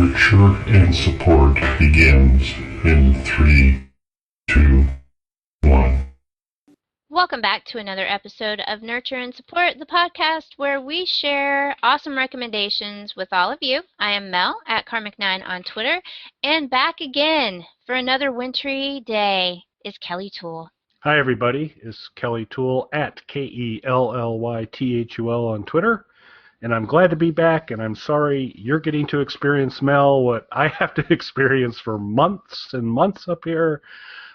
Nurture and support begins in 3, 2, 1. Welcome back to another episode of Nurture and Support, the podcast where we share awesome recommendations with all of you. I am Mel at Karmic9 on Twitter, and back again for another wintry day is Kelly Toole. Hi, everybody. It's Kelly Toole at KELLYTHUL on Twitter. And I'm glad to be back, and I'm sorry you're getting to experience, Mel, what I have to experience for months and months up here,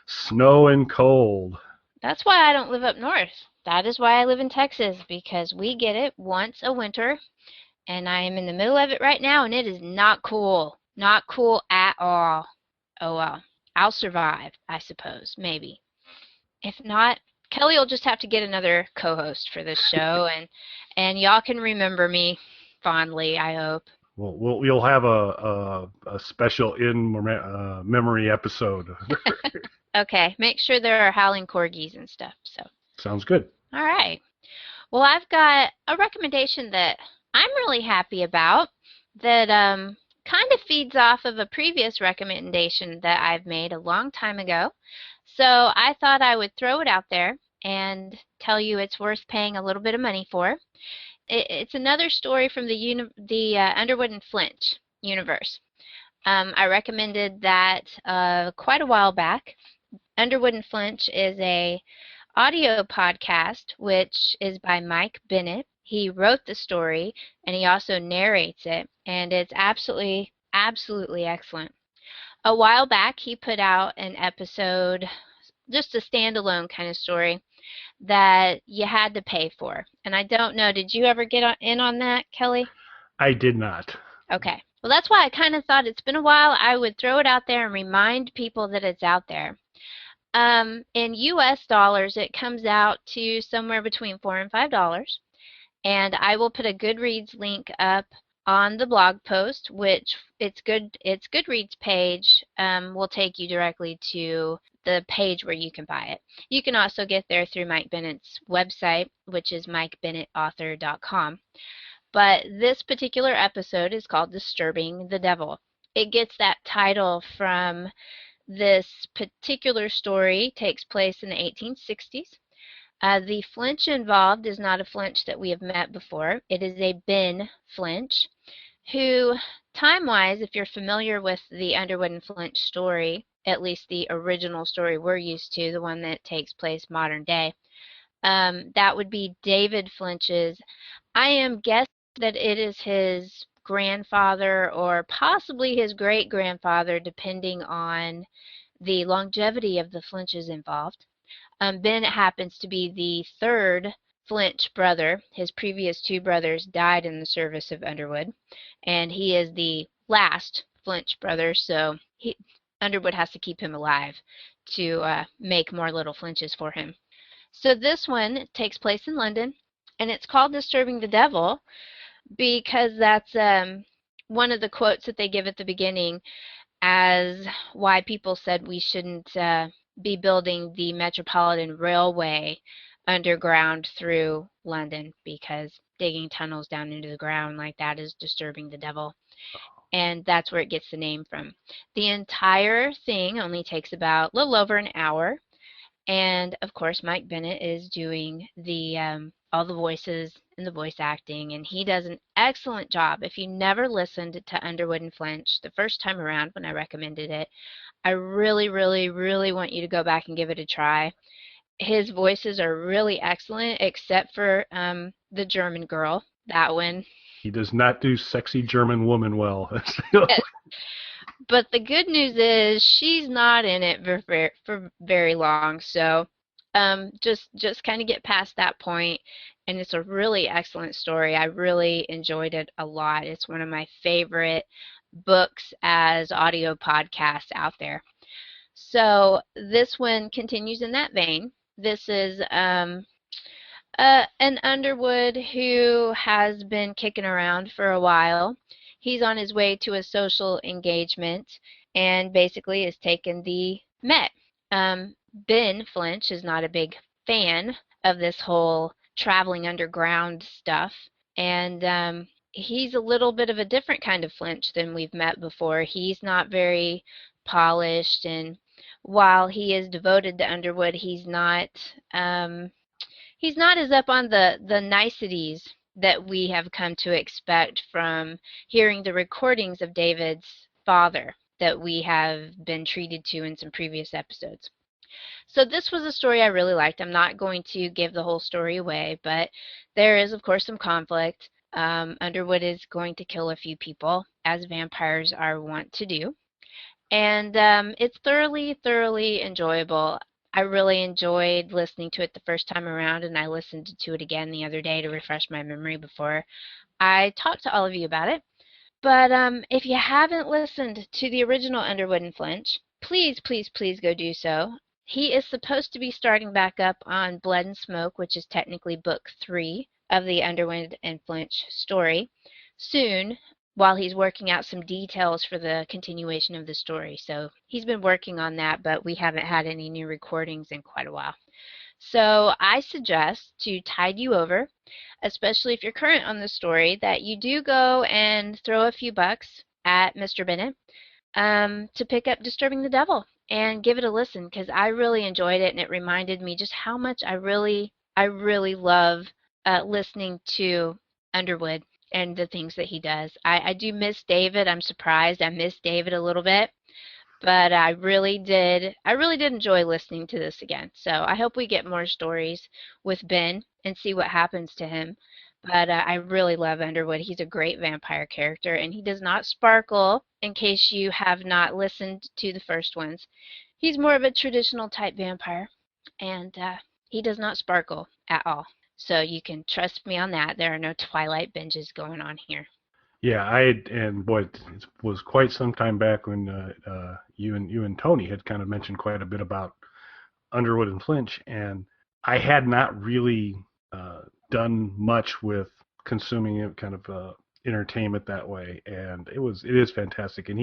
snow and cold. That's why I don't live up north. That is why I live in Texas, because we get it once a winter, and I am in the middle of it right now, and it is not cool. Not cool at all. Oh well. I'll survive, I suppose, maybe. If not, Kelly will just have to get another co-host for this show, and y'all can remember me fondly, I hope. Well, you'll have a special in-memory episode. Okay, make sure there are howling corgis and stuff. So Sounds good. all right. Well, I've got a recommendation that I'm really happy about that kind of feeds off of a previous recommendation that I've made a long time ago. So I thought I would throw it out there and tell you it's worth paying a little bit of money for. It's another story from the Underwood and Flinch universe. I recommended that quite a while back. Underwood and Flinch is a audio podcast which is by Mike Bennett. He wrote the story and he also narrates it, and it's absolutely excellent. A while back he put out an episode, just a standalone kind of story that you had to pay for. And I don't know, did you ever get in on that, Kelly? I did not. Okay. Well, that's why I kind of thought it's been a while. I would throw it out there and remind people that it's out there. In US dollars, it comes out to somewhere between $4 and $5. And I will put a Goodreads link up on the blog post, which its Goodreads page will take you directly to the page where you can buy it. You can also get there through Mike Bennett's website, which is MikeBennettAuthor.com. But this particular episode is called Disturbing the Devil. It gets that title from this particular story takes place in the 1860s. The Flinch involved is not a Flinch that we have met before. It is a Ben Flinch, who, time-wise, if you're familiar with the Underwood and Flinch story, at least the original story we're used to, the one that takes place modern day, that would be David Flinch's. I am guessing that it is his grandfather or possibly his great-grandfather, depending on the longevity of the Flinches involved. Bennett happens to be the third Flinch brother. His previous two brothers died in the service of Underwood, and he is the last Flinch brother, so Underwood has to keep him alive to make more little Flinches for him. So this one takes place in London, and it's called Disturbing the Devil because that's one of the quotes that they give at the beginning as why people said we shouldn't be building the Metropolitan Railway underground through London, because digging tunnels down into the ground like that is disturbing the devil. And that's where it gets the name from. The entire thing only takes about a little over an hour. And of course, Mike Bennett is doing the all the voices and the voice acting, and he does an excellent job. If you never listened to Underwood and Flinch the first time around when I recommended it, I really, really, really want you to go back and give it a try. His voices are really excellent, except for the German girl, that one. He does not do sexy German woman well. Yes. But the good news is she's not in it for very long, so just kind of get past that point, and it's a really excellent story. I really enjoyed it a lot. It's one of my favorite books as audio podcasts out there. So this one continues in that vein. This is an Underwood who has been kicking around for a while. He's on his way to a social engagement and basically has taken the Met. Ben Flinch is not a big fan of this whole traveling underground stuff, and he's a little bit of a different kind of Flinch than we've met before. He's not very polished, and while he is devoted to Underwood, he's not as up on the niceties that we have come to expect from hearing the recordings of David's father that we have been treated to in some previous episodes. So this was a story I really liked. I'm not going to give the whole story away, but there is, of course, some conflict. Underwood is going to kill a few people, as vampires are wont to do. And it's thoroughly, thoroughly enjoyable. I really enjoyed listening to it the first time around, and I listened to it again the other day to refresh my memory before I talked to all of you about it. But if you haven't listened to the original Underwood and Flinch, please, please, please go do so. He is supposed to be starting back up on Blood and Smoke, which is technically book 3 of the Underwood and Flinch story, soon, while he's working out some details for the continuation of the story. So he's been working on that, but we haven't had any new recordings in quite a while. So I suggest, to tide you over, especially if you're current on the story, that you do go and throw a few bucks at Mr. Bennett to pick up Disturbing the Devil and give it a listen, because I really enjoyed it, and it reminded me just how much I really love listening to Underwood and the things that he does. I do miss David. I'm surprised I miss David a little bit, but I really did enjoy listening to this again. So I hope we get more stories with Ben and see what happens to him. But I really love Underwood. He's a great vampire character, and he does not sparkle, in case you have not listened to the first ones. He's more of a traditional type vampire, and he does not sparkle at all. So you can trust me on that. There are no Twilight binges going on here. Yeah, and boy, it was quite some time back when you and Tony had kind of mentioned quite a bit about Underwood and Flinch, and I had not really done much with consuming it kind of entertainment that way, and it is fantastic, and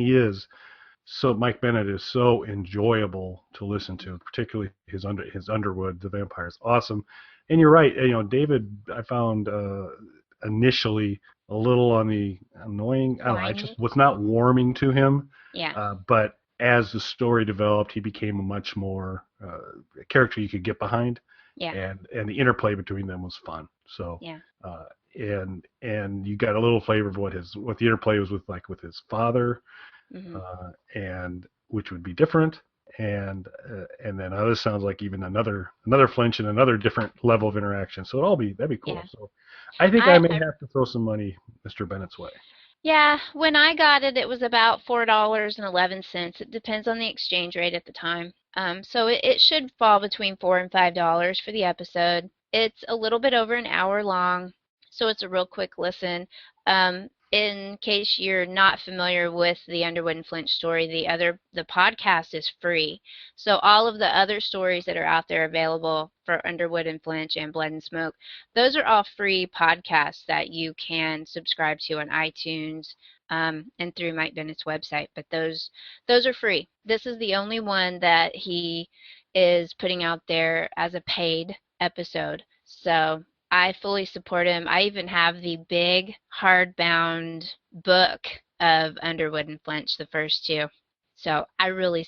Mike Bennett is so enjoyable to listen to, particularly his Underwood, the vampire, is awesome. And you're right, David, I found initially a little on the annoying. I don't know, I just was not warming to him. Yeah. But as the story developed, he became a much more a character you could get behind. Yeah. And the interplay between them was fun. So yeah. And you got a little flavor of what the interplay was with his father, Mm-hmm. And which would be different. And then others sounds like even another Flinch and another different level of interaction. So that'd be cool. Yeah. So I think I may have to throw some money Mr. Bennett's way. Yeah, when I got it, it was about $4.11. It depends on the exchange rate at the time. So it should fall between $4 and $5 for the episode. It's a little bit over an hour long, so it's a real quick listen. In case you're not familiar with the Underwood and Flinch story, the podcast is free. So all of the other stories that are out there available for Underwood and Flinch and Blood and Smoke, those are all free podcasts that you can subscribe to on iTunes and through Mike Bennett's website. But those are free. This is the only one that he is putting out there as a paid episode. So I fully support him. I even have the big hardbound book of Underwood and Flinch, the first two. So I really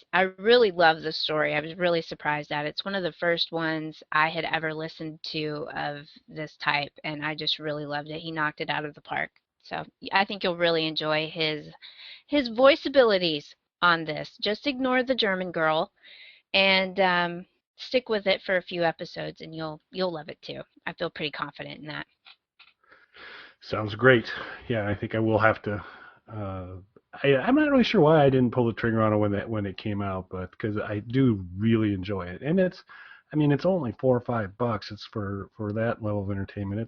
love the story. I was really surprised at it. It's one of the first ones I had ever listened to of this type, and I just really loved it. He knocked it out of the park. So I think you'll really enjoy his voice abilities on this. Just ignore the German girl, and stick with it for a few episodes, and you'll love it too. I feel pretty confident in that. Sounds great. Yeah, I think I will have to. I'm not really sure why I didn't pull the trigger on it when it came out, but because I do really enjoy it, and it's only $4 or $5. It's for that level of entertainment.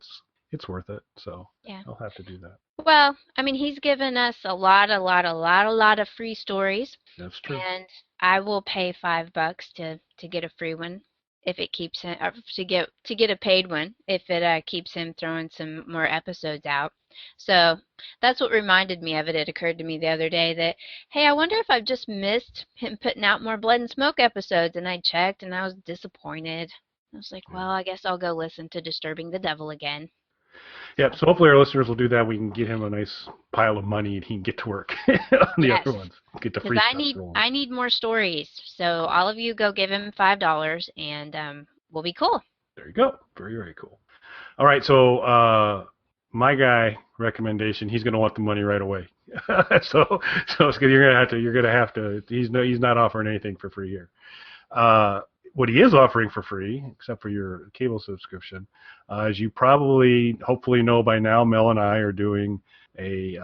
It's worth it. So yeah, I'll have to do that. Well, he's given us a lot of free stories. That's true. And I will pay $5 to get a free one if it keeps him, or to get a paid one if it keeps him throwing some more episodes out. So that's what reminded me of it. It occurred to me the other day that, hey, I wonder if I've just missed him putting out more Blood and Smoke episodes. And I checked, and I was disappointed. I was like, well, I guess I'll go listen to Disturbing the Devil again. Yeah, so hopefully our listeners will do that. We can get him a nice pile of money, and he can get to work on the Yes. other ones. Get the Because free stuff for him. I need more stories. So all of you go give him $5, and we'll be cool. There you go. Very, very cool. All right, so my guy recommendation, he's going to want the money right away. so you're gonna have to. He's not offering anything for free here. What he is offering for free, except for your cable subscription, as you hopefully know by now, Mel and I are doing a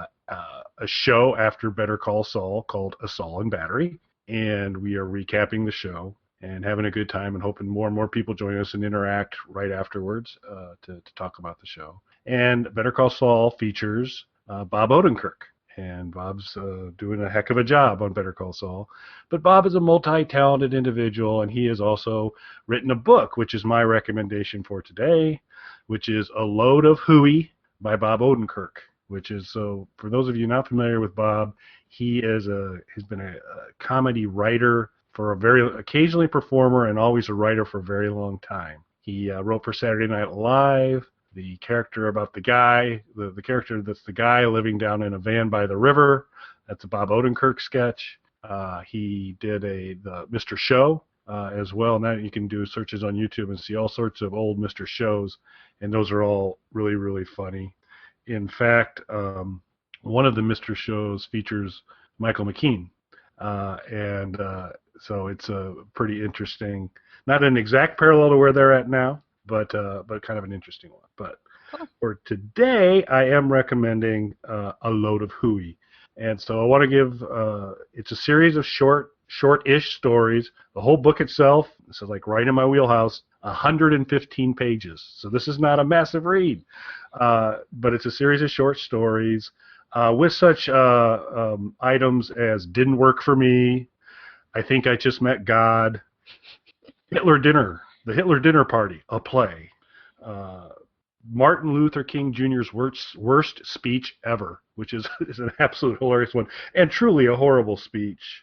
show after Better Call Saul called Assault and Battery, and we are recapping the show and having a good time and hoping more and more people join us and interact right afterwards to talk about the show. And Better Call Saul features Bob Odenkirk. And Bob's doing a heck of a job on Better Call Saul. But Bob is a multi-talented individual, and he has also written a book, which is my recommendation for today, which is A Load of Hooey by Bob Odenkirk, which is, so for those of you not familiar with Bob, he's been a comedy writer for occasionally performer and always a writer for a very long time. He wrote for Saturday Night Live, the character about the guy, the character that's the guy living down in a van by the river. That's a Bob Odenkirk sketch. He did the Mr. Show as well. Now you can do searches on YouTube and see all sorts of old Mr. Shows, and those are all really, really funny. In fact, one of the Mr. Shows features Michael McKean, and so it's a pretty interesting, not an exact parallel to where they're at now, but kind of an interesting one. But for today, I am recommending A Load of Hooey. And so I want to give, it's a series of short-ish stories. The whole book itself, this is like right in my wheelhouse, 115 pages. So this is not a massive read, but it's a series of short stories with such items as Didn't Work for Me, I Think I Just Met God, Hitler Dinner, The Hitler Dinner Party, a play. Martin Luther King Jr.'s worst speech ever, which is an absolute hilarious one, and truly a horrible speech.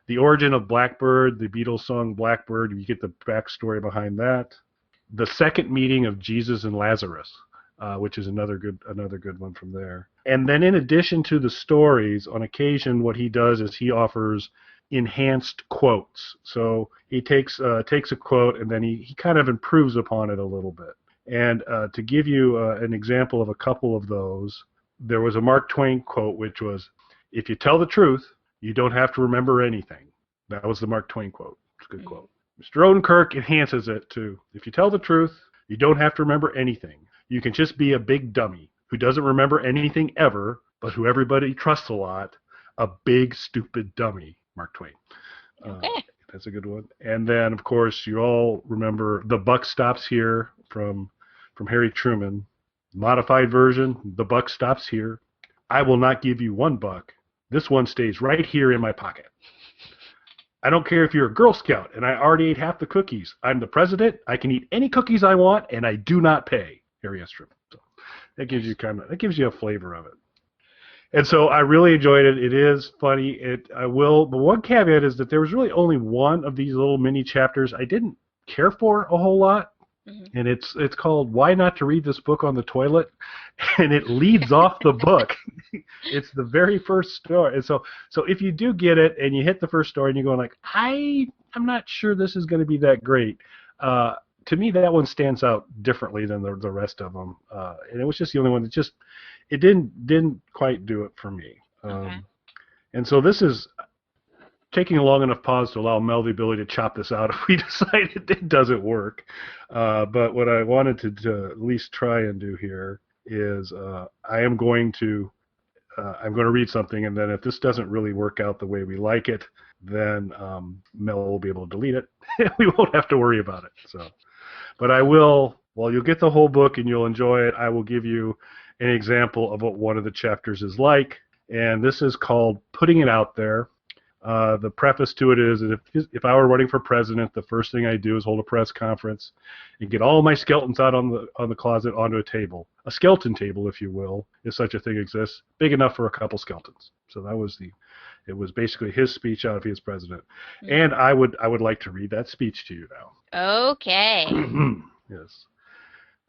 The Origin of Blackbird, the Beatles song Blackbird, you get the backstory behind that. The Second Meeting of Jesus and Lazarus, which is another good one from there. And then in addition to the stories, on occasion what he does is he offers enhanced quotes. So he takes a quote and then he kind of improves upon it a little bit. And to give you an example of a couple of those, there was a Mark Twain quote which was, "If you tell the truth, you don't have to remember anything." That was the Mark Twain quote. It's a good quote. Mr. Odenkirk enhances it to, "If you tell the truth, you don't have to remember anything. You can just be a big dummy who doesn't remember anything ever, but who everybody trusts a lot. A big, stupid dummy." Mark Twain. Okay. That's a good one. And then, of course, you all remember "The Buck Stops Here" from Harry Truman. Modified version, "The buck stops here. I will not give you $1. This one stays right here in my pocket. I don't care if you're a Girl Scout and I already ate half the cookies. I'm the president. I can eat any cookies I want and I do not pay." Harry S. Truman. So that gives you a flavor of it. And so I really enjoyed it. It is funny. The one caveat is that there was really only one of these little mini chapters I didn't care for a whole lot. Mm-hmm. And it's called "Why Not to Read This Book on the Toilet," and it leads off the book. It's the very first story. And so if you do get it and you hit the first story and you're going like, I'm not sure this is going to be that great. To me, that one stands out differently than the rest of them. And it was just the only one that it didn't quite do it for me. Okay. And so this is taking a long enough pause to allow Mel the ability to chop this out if we decide it doesn't work. But what I wanted to at least try and do here is I'm going to read something, and then if this doesn't really work out the way we like it, then Mel will be able to delete it. We won't have to worry about it. So, but I will. Well, you'll get the whole book and you'll enjoy it. I will give you an example of what one of the chapters is like, and this is called "Putting It Out There." The preface to it is that if I were running for president, the first thing I do is hold a press conference and get all my skeletons out on the closet onto a table, a skeleton table, if you will, if such a thing exists, big enough for a couple skeletons. So it was basically his speech out if he was president, and I would like to read that speech to you now. Okay. Yes.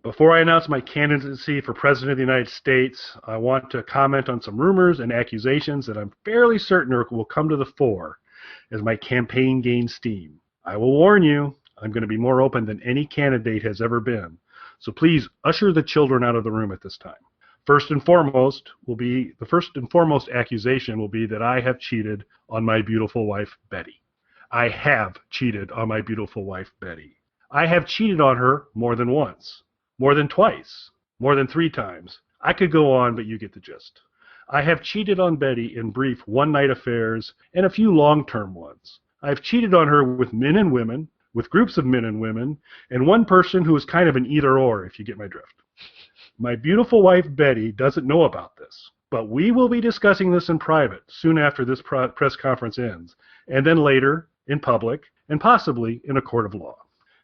Before I announce my candidacy for President of the United States, I want to comment on some rumors and accusations that I'm fairly certain will come to the fore as my campaign gains steam. I will warn you, I'm going to be more open than any candidate has ever been. So please usher the children out of the room at this time. The first and foremost accusation will be that I have cheated on my beautiful wife, Betty. I have cheated on my beautiful wife, Betty. I have cheated on her more than once, more than twice, more than 3 times. I could go on, but you get the gist. I have cheated on Betty in brief one-night affairs and a few long-term ones. I've cheated on her with men and women, with groups of men and women, and one person who is kind of an either-or, if you get my drift. My beautiful wife, Betty, doesn't know about this, but we will be discussing this in private soon after this press conference ends, and then later in public, and possibly in a court of law.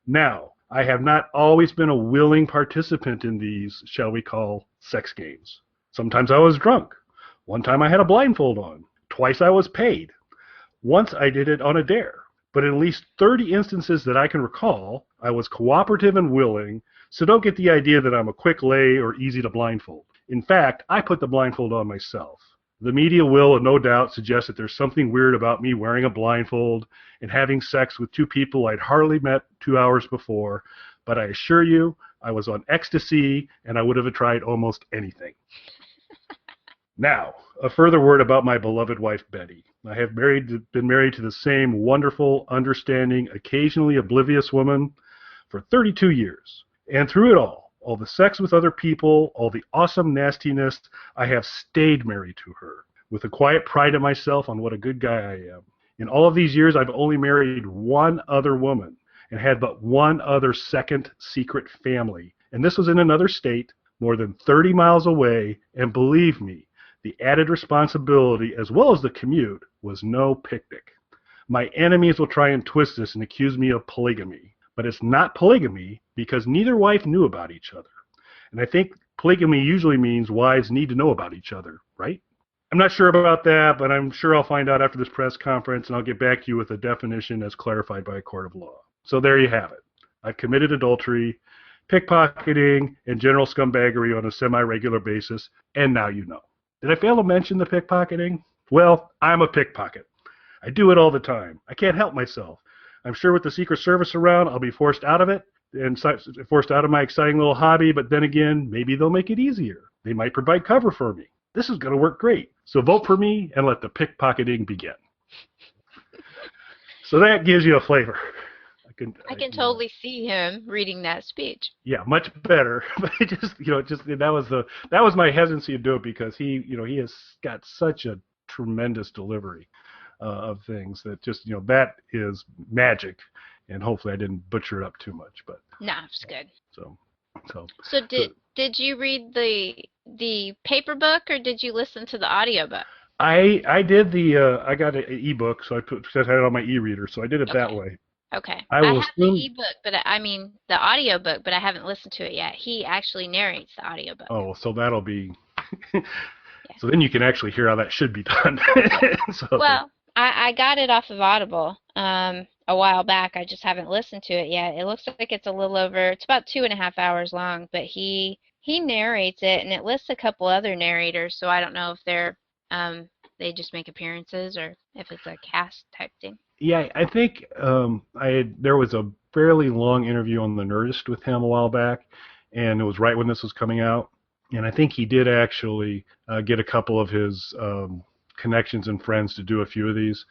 Now, I have not always been a willing participant in these, shall we call, sex games. Sometimes I was drunk. One time I had a blindfold on. Twice I was paid. Once I did it on a dare. But in at least 30 instances that I can recall, I was cooperative and willing, so don't get the idea that I'm a quick lay or easy to blindfold. In fact, I put the blindfold on myself. The media will, no doubt, suggest that there's something weird about me wearing a blindfold and having sex with 2 people I'd hardly met 2 hours before, but I assure you, I was on ecstasy and I would have tried almost anything. Now, a further word about my beloved wife, Betty. I have been married to the same wonderful, understanding, occasionally oblivious woman for 32 years. And through it all the sex with other people, all the awesome nastiness, I have stayed married to her, with a quiet pride in myself on what a good guy I am. In all of these years, I've only married one other woman and had but one other second secret family. And this was in another state, more than 30 miles away, and believe me, the added responsibility, as well as the commute, was no picnic. My enemies will try and twist this and accuse me of polygamy. But it's not polygamy because neither wife knew about each other. And I think polygamy usually means wives need to know about each other, right? I'm not sure about that, but I'm sure I'll find out after this press conference, and I'll get back to you with a definition as clarified by a court of law. So there you have it. I've committed adultery, pickpocketing, and general scumbaggery on a semi-regular basis, and now you know. Did I fail to mention the pickpocketing? Well, I'm a pickpocket. I do it all the time. I can't help myself. I'm sure with the Secret Service around, I'll be forced out of it and forced out of my exciting little hobby, but then again, maybe they'll make it easier. They might provide cover for me. This is going to work great. So vote for me and let the pickpocketing begin. So that gives you a flavor. I can totally see him reading that speech. Yeah, much better. But that was my hesitancy to do it because he has got such a tremendous delivery of things that just that is magic, and hopefully I didn't butcher it up too much. But nah, it's good. So did you read the paper book or did you listen to the audiobook? I did I got an ebook, so I had it on my e-reader, so I did it that way. Okay. I have the ebook, but the audiobook, but I haven't listened to it yet. He actually narrates the audiobook. Oh, so that'll be so then you can actually hear how that should be done. Well, I got it off of Audible a while back. I just haven't listened to it yet. It looks like it's it's about 2.5 hours long, but he narrates it, and it lists a couple other narrators, so I don't know if they just make appearances or if it's a cast type thing. Yeah, I think there was a fairly long interview on the Nerdist with him a while back, and it was right when this was coming out. And I think he did actually get a couple of his connections and friends to do a few of these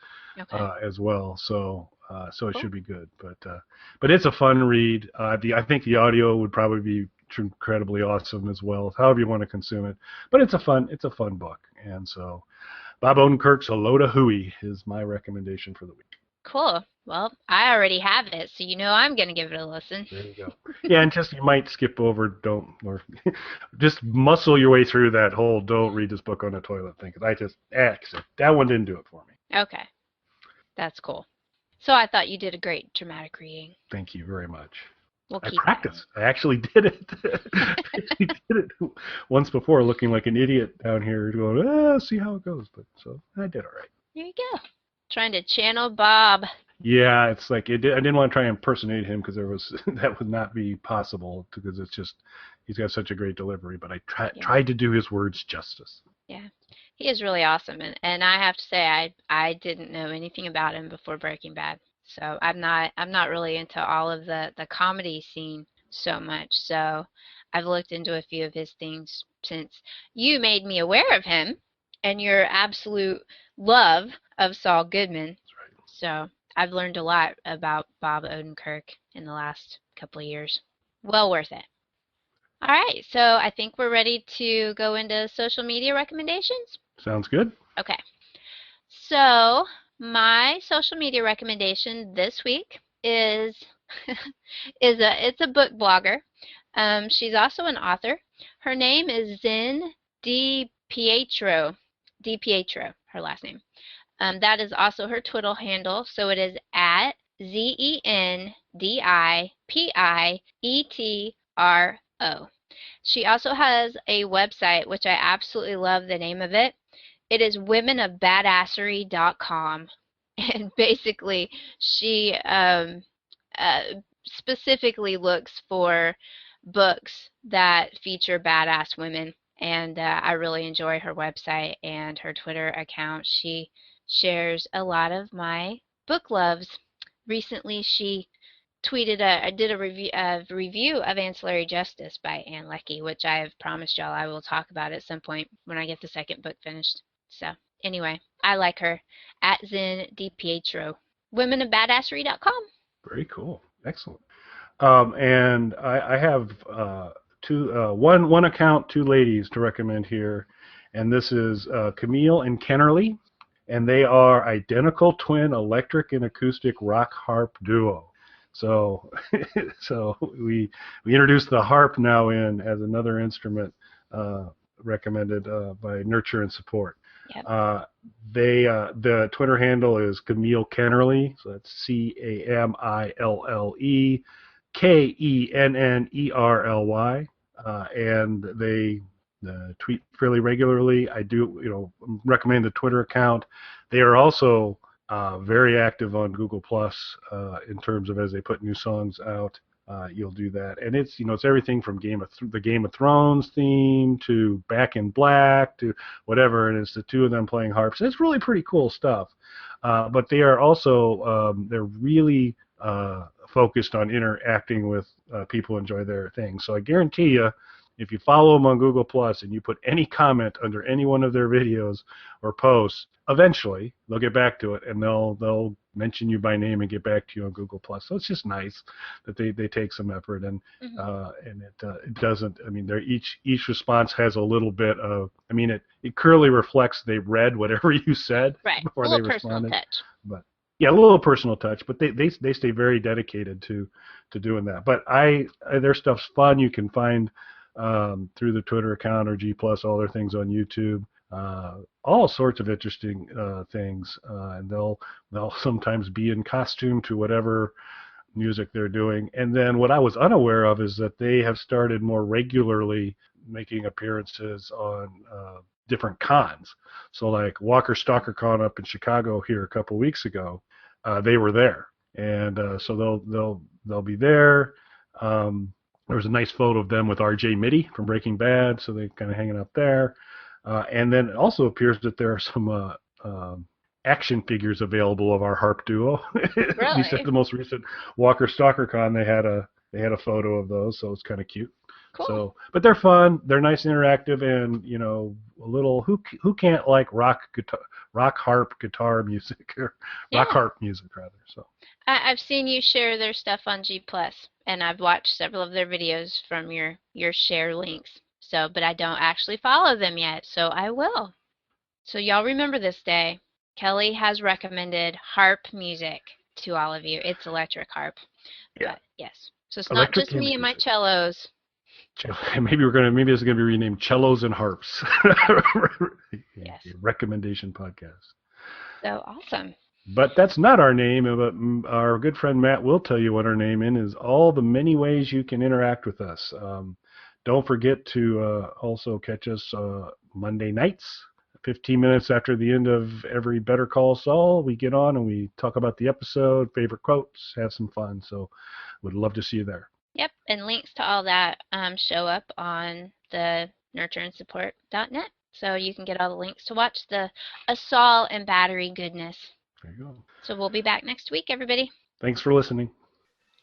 as well. So it should be good. But it's a fun read. I think the audio would probably be incredibly awesome as well, however you want to consume it. But it's a fun book. And so Bob Odenkirk's A Load of Hooey is my recommendation for the week. Cool. Well, I already have it, so I'm going to give it a listen. There you go. Yeah, and you might skip over, just muscle your way through that whole don't read this book on the toilet thing, because that one didn't do it for me. Okay. That's cool. So I thought you did a great dramatic reading. Thank you very much. I practiced. I actually did it. I did it once before, looking like an idiot down here, going, see how it goes. But so I did all right. There you go. Trying to channel Bob. Yeah, it's like I didn't want to try and impersonate him because that would not be possible because it's just he's got such a great delivery. But I Yeah. tried to do his words justice. Yeah. He is really awesome, and I have to say I didn't know anything about him before Breaking Bad. So I'm not really into all of the comedy scene so much. So I've looked into a few of his things since you made me aware of him and your absolute love of Saul Goodman. So I've learned a lot about Bob Odenkirk in the last couple of years. Well worth it. All right, so I think we're ready to go into social media recommendations. Sounds good. Okay, so my social media recommendation this week is it's a book blogger. She's also an author. Her name is Zen DiPietro. DiPietro, her last name. That is also her Twitter handle. So it is at ZenDiPietro. She also has a website, which I absolutely love the name of it. It is womenofbadassery.com. And basically, she specifically looks for books that feature badass women. And I really enjoy her website and her Twitter account. She shares a lot of my book loves. Recently, she did a review of Ancillary Justice by Ann Leckie, which I have promised y'all I will talk about at some point when I get the second book finished. So anyway, I like her at Zen DiPietro. Womenofbadassery.com. Very cool. Excellent. And I have one account, two ladies to recommend here, and this is Camille and Kennerly, and they are identical twin electric and acoustic rock harp duo. So so we introduced the harp now in as another instrument recommended by Nurture and Support. Yep. The Twitter handle is Camille Kennerly, so that's CamilleKennerly, and they tweet fairly regularly. I do, recommend the Twitter account. They are also very active on Google Plus in terms of as they put new songs out. You'll do that, and it's everything from the Game of Thrones theme to Back in Black to whatever, and it's the two of them playing harps. It's really pretty cool stuff. But they are also they're really focused on interacting with people who enjoy their things. So I guarantee you, if you follow them on Google Plus and you put any comment under any one of their videos or posts, eventually they'll get back to it and they'll mention you by name and get back to you on Google Plus. So it's just nice that they take some effort and it doesn't. I mean, each response has a little bit of. I mean, it clearly reflects they read whatever you said before they responded. Touch. But yeah, a little personal touch. But they stay very dedicated to doing that. But their stuff's fun. You can find through the Twitter account or G Plus all their things on YouTube. All sorts of interesting things, and they'll sometimes be in costume to whatever music they're doing. And then what I was unaware of is that they have started more regularly making appearances on different cons. So like Walker Stalker Con up in Chicago here a couple weeks ago, they were there, and so they'll be there. There was a nice photo of them with R.J. Mitty from Breaking Bad, so they're kind of hanging out there. And then it also appears that there are some action figures available of our harp duo. Really? At least at the most recent Walker Stalker Con, they had a photo of those, so it's kind of cute. Cool. So, but they're fun, they're nice and interactive, and a little who can't like rock harp guitar music or rock harp music rather. So I've seen you share their stuff on G Plus, and I've watched several of their videos from your share links. So, but I don't actually follow them yet, so I will. So y'all remember this day. Kelly has recommended harp music to all of you. It's electric harp. Yeah. But yes. So it's Electric not just me and my cellos. Maybe this is going to be renamed Cellos and Harps. Yes. Recommendation podcast. So awesome. But that's not our name. But our good friend Matt will tell you what our name is. All the many ways you can interact with us. Don't forget to also catch us Monday nights 15 minutes after the end of every Better Call Saul, we get on and we talk about the episode, favorite quotes, have some fun. So would love to see you there. Yep, and links to all that show up on the nurtureandsupport.net. So you can get all the links to watch the assault and battery goodness. There you go. So we'll be back next week, everybody. Thanks for listening.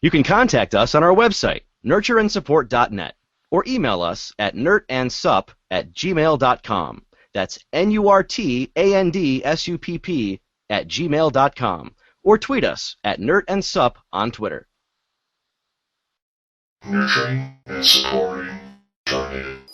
You can contact us on our website, nurtureandsupport.net, or email us at nurtandsupp@gmail.com. That's NURTANDSUPP@gmail.com. Or tweet us at nurtandsupp on Twitter. Nurturing and supporting. Darn it.